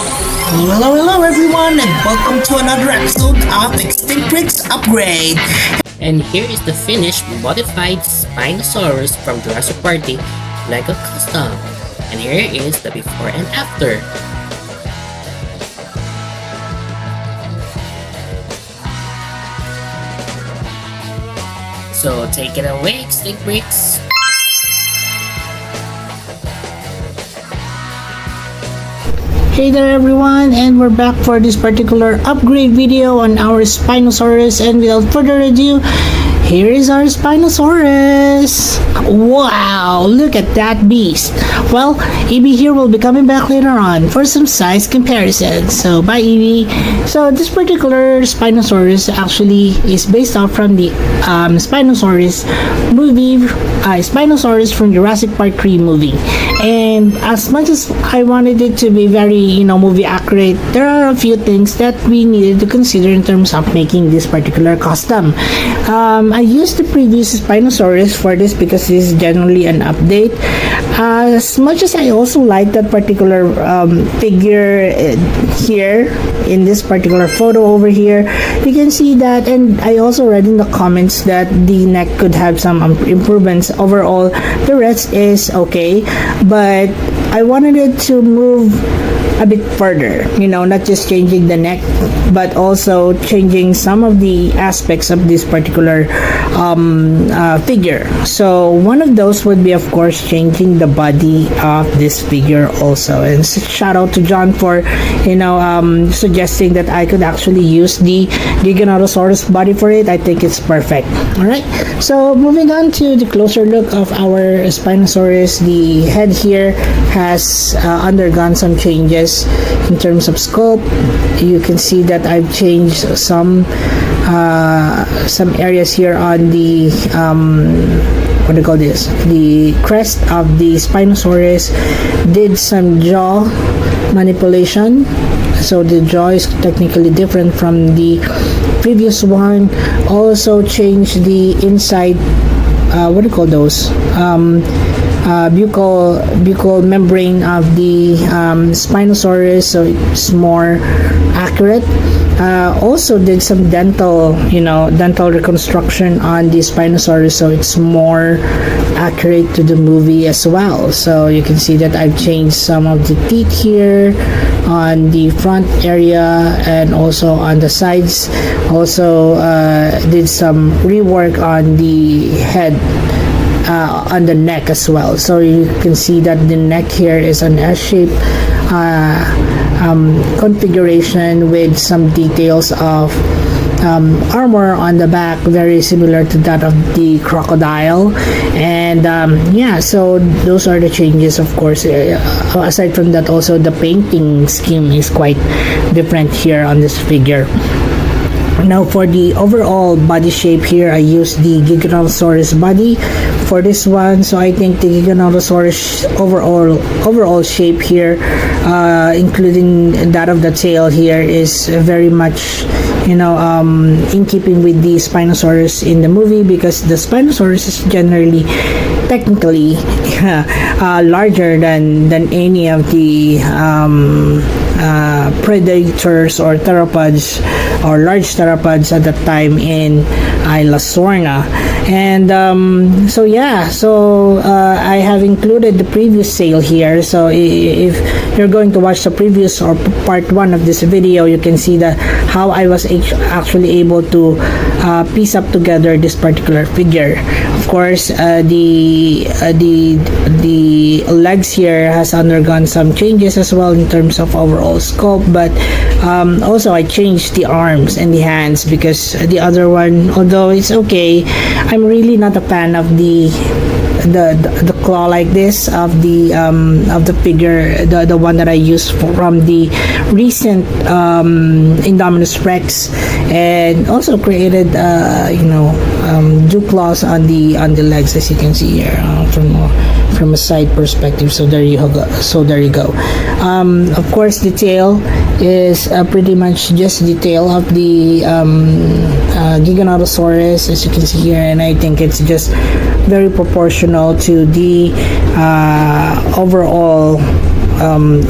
Hello everyone, and welcome to another episode of Extinct Bricks Upgrade. And here is the finished modified Spinosaurus from Jurassic Party Lego Custom. And here is the before and after. So take it away, Extinct Bricks. Hey there everyone, and we're back for this particular upgrade video on our Spinosaurus, and without further ado, here is our Spinosaurus. Wow, look at that beast. Well, Evie here will be coming back later on for some size comparison. So bye Evie. So this particular Spinosaurus actually is based off from the Spinosaurus movie, Spinosaurus from Jurassic Park 3 movie. And as much as I wanted it to be very, movie accurate, there are a few things that we needed to consider in terms of making this particular custom. I used the previous Spinosaurus for this because this is generally an update. As much as I also like that particular figure here in this particular photo over here, you can see that, and I also read in the comments that the neck could have some improvements. Overall, the rest is okay, but I wanted it to move a bit further, not just changing the neck, but also changing some of the aspects of this particular figure. So one of those would be, of course, changing the body of this figure also. And shout out to John for suggesting that I could actually use the Giganotosaurus body for it. I think it's perfect. Alright, so moving on to the closer look of our Spinosaurus. The head here has undergone some changes in terms of sculpt. You can see that I've changed some areas here on the what do you call this, the crest of the Spinosaurus. Did some jaw manipulation, so the jaw is technically different from the previous one. Also changed the inside, what do you call those, buccal membrane of the Spinosaurus, so it's more accurate. Also did some dental reconstruction on the Spinosaurus, so it's more accurate to the movie as well. So you can see that I've changed some of the teeth here on the front area and also on the sides. Also did some rework on the head, on the neck as well. So you can see that the neck here is an S-shape configuration with some details of armor on the back, very similar to that of the crocodile. And so those are the changes, of course. Aside from that, also the painting scheme is quite different here on this figure. Now for the overall body shape here, I used the Giganotosaurus body for this one. So I think the Giganotosaurus overall shape here, including that of the tail here, is very much in keeping with the Spinosaurus in the movie, because the Spinosaurus is generally technically larger than any of the predators or theropods or large theropods at the time in Isla Sorna. And I have included the previous sale here. So if you're going to watch the previous or part 1 of this video, you can see that how I was actually able to piece up together this particular figure. Of course, the legs here has undergone some changes as well in terms of overall sculpt, but also I changed the arms and the hands, because the other one, although it's okay, I'm really not a fan of the claw like this of the figure, the one that I used from the recent Indominus Rex, and also created dew claws on the legs, as you can see here from a side perspective. So there you go. Of course, the tail is pretty much just the tail of the Giganotosaurus, as you can see here, and I think it's just very proportional to the overall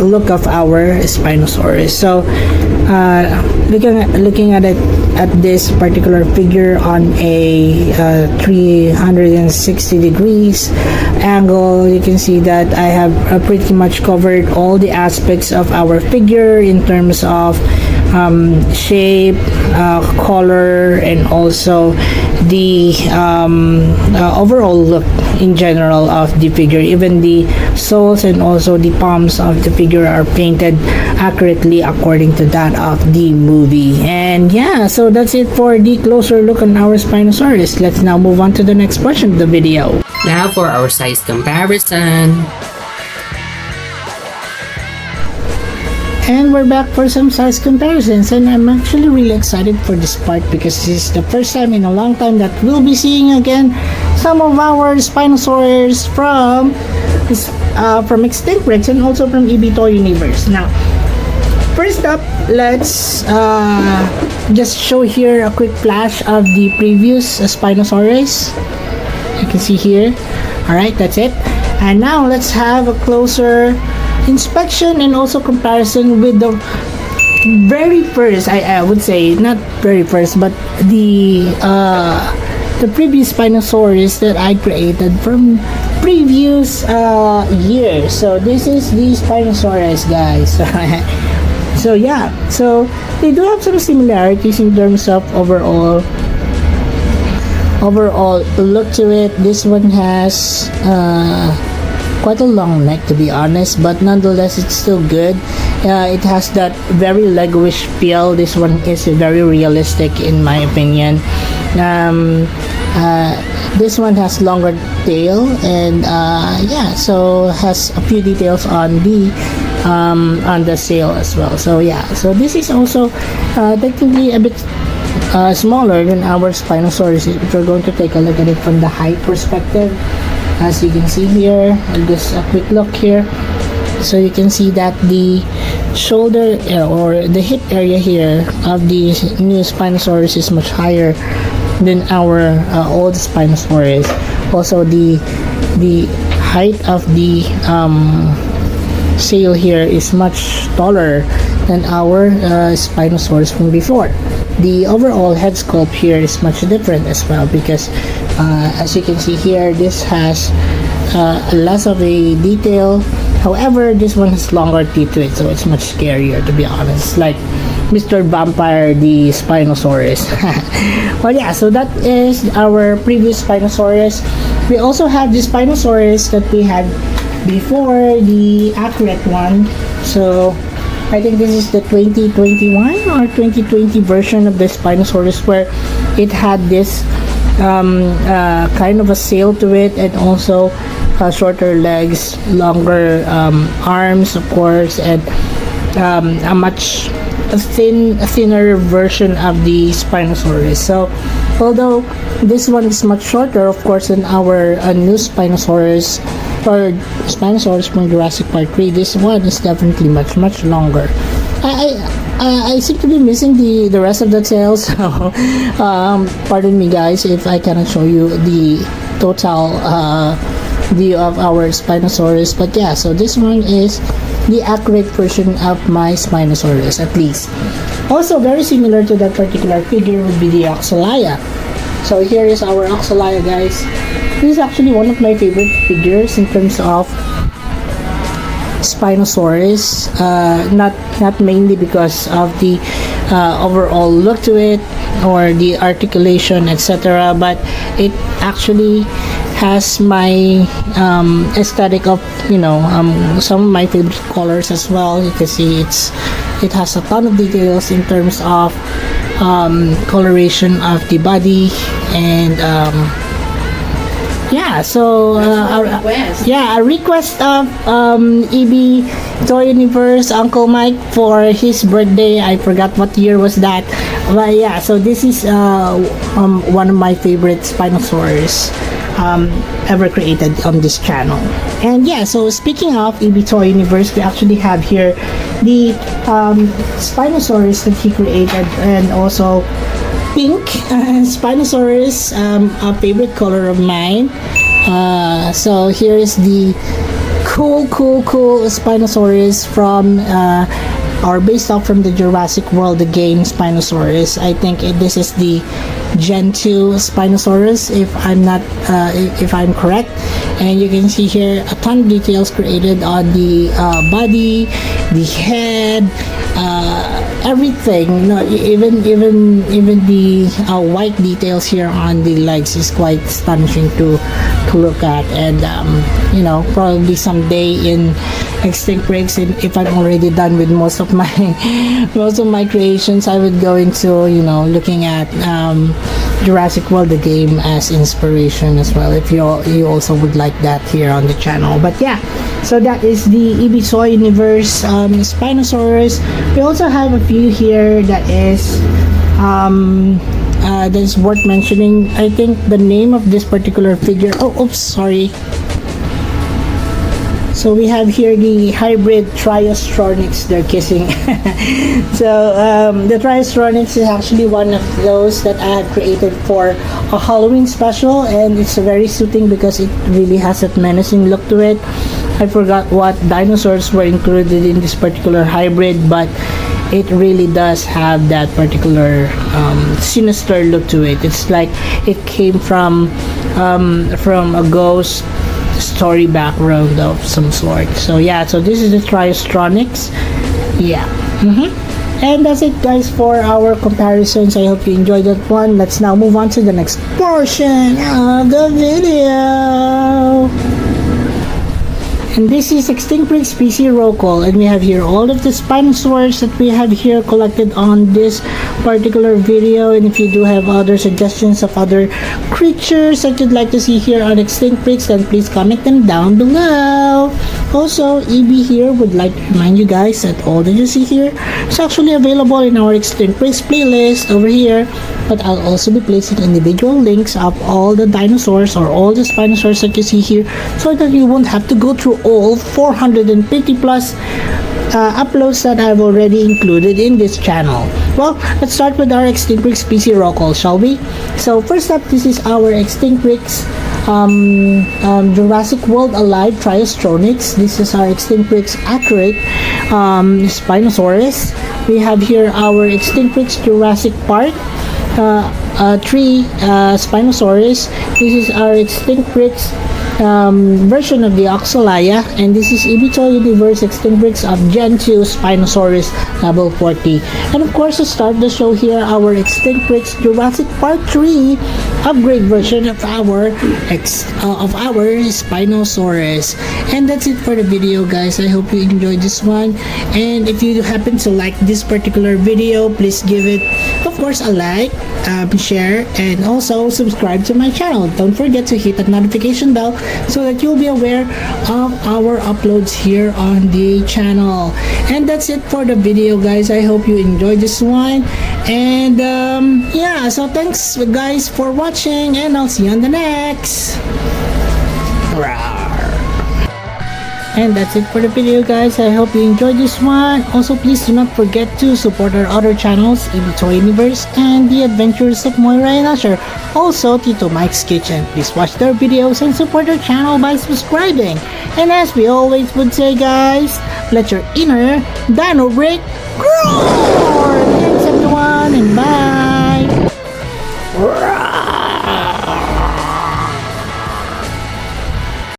look of our Spinosaurus. So looking at it, at this particular figure on a 360 degrees angle, you can see that I have pretty much covered all the aspects of our figure in terms of shape, color, and also the overall look in general of the figure. Even the soles and also the palms of the figure are painted accurately according to that of the movie. And yeah, so that's it for the closer look on our Spinosaurus. Let's now move on to the next portion of the video. Now for our size comparison. And we're back for some size comparisons, and I'm actually really excited for this part because this is the first time in a long time that we'll be seeing again some of our Spinosaurus from Extinct Rex and also from EB Toy Universe. Now, first up, let's just show here a quick flash of the previous Spinosaurus. You can see here. Alright, that's it. And now let's have a closer inspection and also comparison with the very first, I would say, not very first, but the previous Spinosaurus that I created from previous years. So this is the Spinosaurus, guys. So yeah, so they do have some similarities in terms of overall look to it. This one has quite a long neck, to be honest, but nonetheless it's still good. It has that very Lego-ish feel. This one is very realistic in my opinion. This one has longer tail, and yeah, so has a few details on the sail as well. So yeah, so this is also technically a bit smaller than our Spinosaurus if we're going to take a look at it from the height perspective. As you can see here, just a quick look here, so you can see that the shoulder or the hip area here of the new Spinosaurus is much higher than our old Spinosaurus. Also the height of the sail here is much taller than our Spinosaurus from before. The overall head sculpt here is much different as well because as you can see here, this has less of a detail. However, this one has longer teeth to it, so it's much scarier, to be honest, like Mr. Vampire the Spinosaurus. Well yeah, so that is our previous Spinosaurus. We also have the Spinosaurus that we had before, the accurate one. So I think this is the 2021 or 2020 version of the Spinosaurus, where it had this kind of a sail to it, and also shorter legs, longer arms, of course, and a much thinner version of the Spinosaurus. So although this one is much shorter, of course, than our new Spinosaurus or Spinosaurus from Jurassic Park 3, this one is definitely much longer. I seem to be missing the rest of the tail, so pardon me guys if I cannot show you the total view of our Spinosaurus. But yeah, so this one is the accurate version of my Spinosaurus, at least. Also very similar to that particular figure would be the Oxalia. So here is our Oxalia, guys. This is actually one of my favorite figures in terms of Spinosaurus, not mainly because of the overall look to it or the articulation, etc., but it actually has my aesthetic of, you know, some of my favorite colors as well. You can see it has a ton of details in terms of coloration of the body, and yeah, so a request of EB Toy Universe Uncle Mike for his birthday. I forgot what year was that, but yeah, so this is one of my favorite Spinosaurus ever created on this channel. And yeah, so speaking of EB Toy Universe, we actually have here the Spinosaurus that he created, and also pink Spinosaurus, a favorite color of mine. So here is the cool Spinosaurus from or based off from the Jurassic World, the game Spinosaurus. I think this is the Gen 2 Spinosaurus, if I'm correct. And you can see here a ton of details created on the body, the head, everything. Even the white details here on the legs is quite astonishing to look at. And probably someday in Extinct Breaks, if I'm already done with most of my creations, I would go into looking at Jurassic World the game as inspiration as well, if you also would like that here on the channel. But yeah, so that is the Ibiza universe Spinosaurus. We also have a few here that is worth mentioning. I think the name of this particular figure, sorry. So we have here the hybrid Triastronics. They're kissing. So the Triastronics is actually one of those that I have created for a Halloween special, and it's very suiting because it really has that menacing look to it. I forgot what dinosaurs were included in this particular hybrid, but it really does have that particular sinister look to it. It's like it came from a ghost story background of some sort. So yeah, so this is the Triastronics. Yeah. And that's it, guys, for our comparisons. I hope you enjoyed that one. Let's now move on to the next portion of the video. And this is Extinct Breaks PC Roll Call, and we have here all of the Spinosaurs that we have here collected on this particular video. And if you do have other suggestions of other creatures that you'd like to see here on Extinct Breaks, then please comment them down below. Also, EB here would like to remind you guys that all that you see here is actually available in our Extinct Breaks playlist over here, but I'll also be placing individual links of all the dinosaurs or all the Spinosaurs that you see here, so that you won't have to go through all 450 plus uploads that I've already included in this channel. Well, let's start with our Extinct Breaks PC Roll Call, shall we? So first up, this is our Extinct Breaks Jurassic World Alive Triastronics. This is our Extinct Breaks Accurate Spinosaurus. We have here our Extinct Breaks Jurassic Park 3 Spinosaurus. This is our Extinct Breaks version of the Oxalaya, and this is Ibiza Universe Extinct Breaks of Gen 2 Spinosaurus level 40. And of course, to start the show here, our Extinct Breaks Jurassic Park 3 upgrade version of our Spinosaurus. And that's it for the video, guys. I hope you enjoyed this one, and if you happen to like this particular video, please give it, of course, a like, share, and also subscribe to my channel. Don't forget to hit that notification bell so that you'll be aware of our uploads here on the channel. And that's it for the video, guys. I hope you enjoyed this one, and yeah, so thanks, guys, for watching, and I'll see you on the next. And that's it for the video, guys. I hope you enjoyed this one. Also, please do not forget to support our other channels, Ibiza Universe and The Adventures of Moira and Asher. Also, Tito Mike's Kitchen. Please watch their videos and support our channel by subscribing. And as we always would say, guys, let your inner dino break grow!